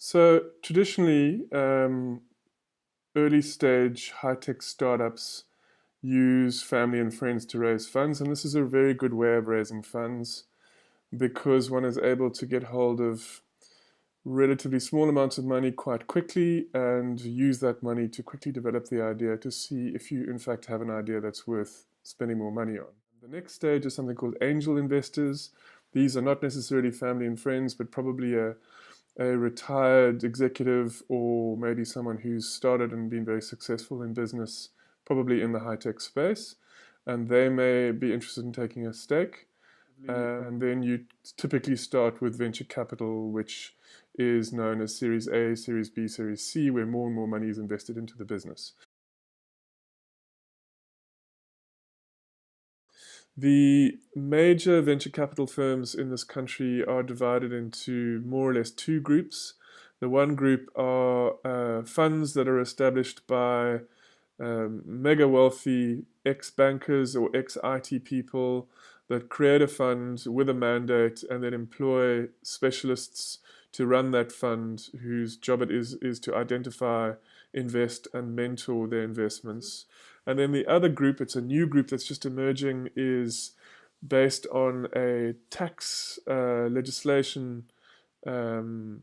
So traditionally, early stage high-tech startups use family and friends to raise funds, and this is a very good way of raising funds because one is able to get hold of relatively small amounts of money quite quickly and use that money to quickly develop the idea to see if you in fact have an idea that's worth spending more money on. The next stage is something called angel investors. These are not necessarily family and friends, but probably a retired executive or maybe someone who's started and been very successful in business, probably in the high-tech space, and they may be interested in taking a stake. And then you typically start with venture capital, which is known as Series A, Series B, Series C, where more and more money is invested into the business. The major venture capital firms in this country are divided into more or less two groups. The one group are funds that are established by mega wealthy ex-bankers or ex-IT people that create a fund with a mandate and then employ specialists to run that fund whose job it is to identify, invest, and mentor their investments. And then the other group, it's a new group that's just emerging, is based on a tax legislation um,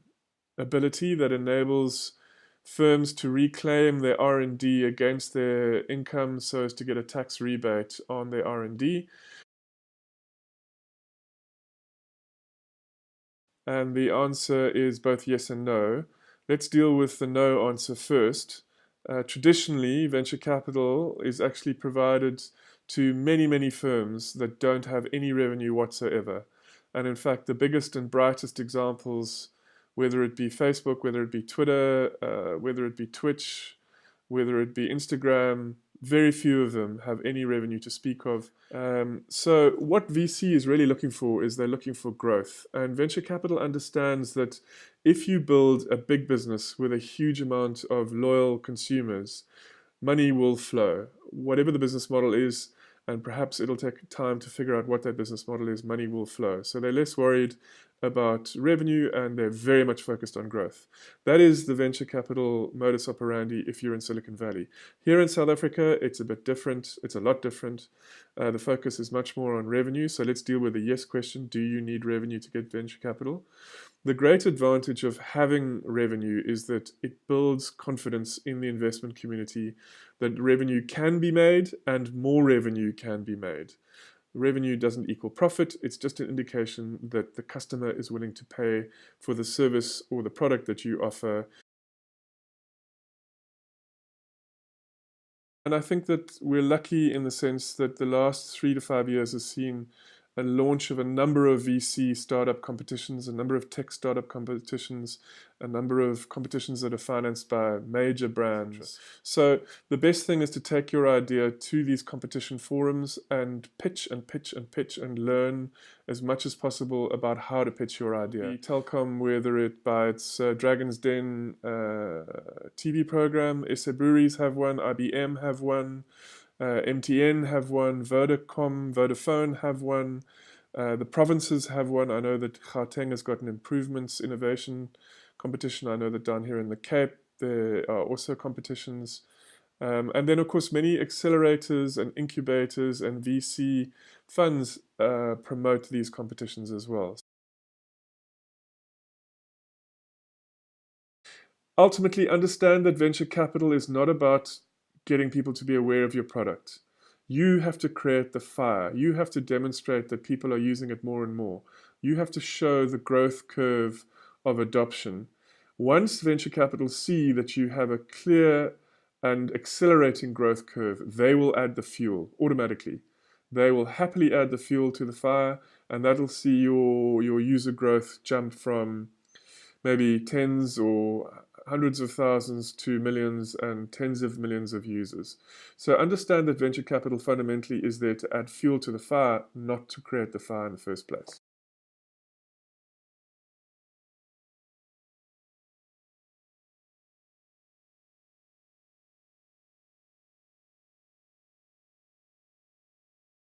ability that enables firms to reclaim their R&D against their income so as to get a tax rebate on their R&D. And the answer is both yes and no. Let's deal with the no answer first. Traditionally, venture capital is actually provided to many, many firms that don't have any revenue whatsoever. And in fact, the biggest and brightest examples, whether it be Facebook, whether it be Twitter, whether it be Twitch, whether it be Instagram, very few of them have any revenue to speak of. So what VC is really looking for is they're looking for growth. And venture capital understands that if you build a big business with a huge amount of loyal consumers, money will flow. Whatever the business model is, and perhaps it'll take time to figure out what that business model is, money will flow. So they're less worried about revenue and they're very much focused on growth. That is the venture capital modus operandi if you're in Silicon Valley. Here in South Africa, it's a bit different. It's a lot different. The focus is much more on revenue. So let's deal with the yes question. Do you need revenue to get venture capital? The great advantage of having revenue is that it builds confidence in the investment community that revenue can be made and more revenue can be made. Revenue doesn't equal profit, it's just an indication that the customer is willing to pay for the service or the product that you offer. And I think that we're lucky in the sense that the last 3 to 5 years has seen a launch of a number of VC startup competitions, a number of tech startup competitions, a number of competitions that are financed by major brands. So the best thing is to take your idea to these competition forums and pitch and pitch and pitch and learn as much as possible about how to pitch your idea. The Telkom, whether it by its Dragon's Den TV program, Breweries have one, IBM have one, MTN have one, Vodafone have one, the provinces have one. I know that Gauteng has got an improvements innovation competition. I know that down here in the Cape there are also competitions. And then, of course, many accelerators and incubators and VC funds promote these competitions as well. Ultimately, understand that venture capital is not about getting people to be aware of your product. You have to create the fire. You have to demonstrate that people are using it more and more. You have to show the growth curve of adoption. Once venture capital see that you have a clear and accelerating growth curve, they will add the fuel automatically. They will happily add the fuel to the fire, and that'll see your user growth jump from maybe tens or hundreds of thousands to millions and tens of millions of users. So understand that venture capital fundamentally is there to add fuel to the fire, not to create the fire in the first place.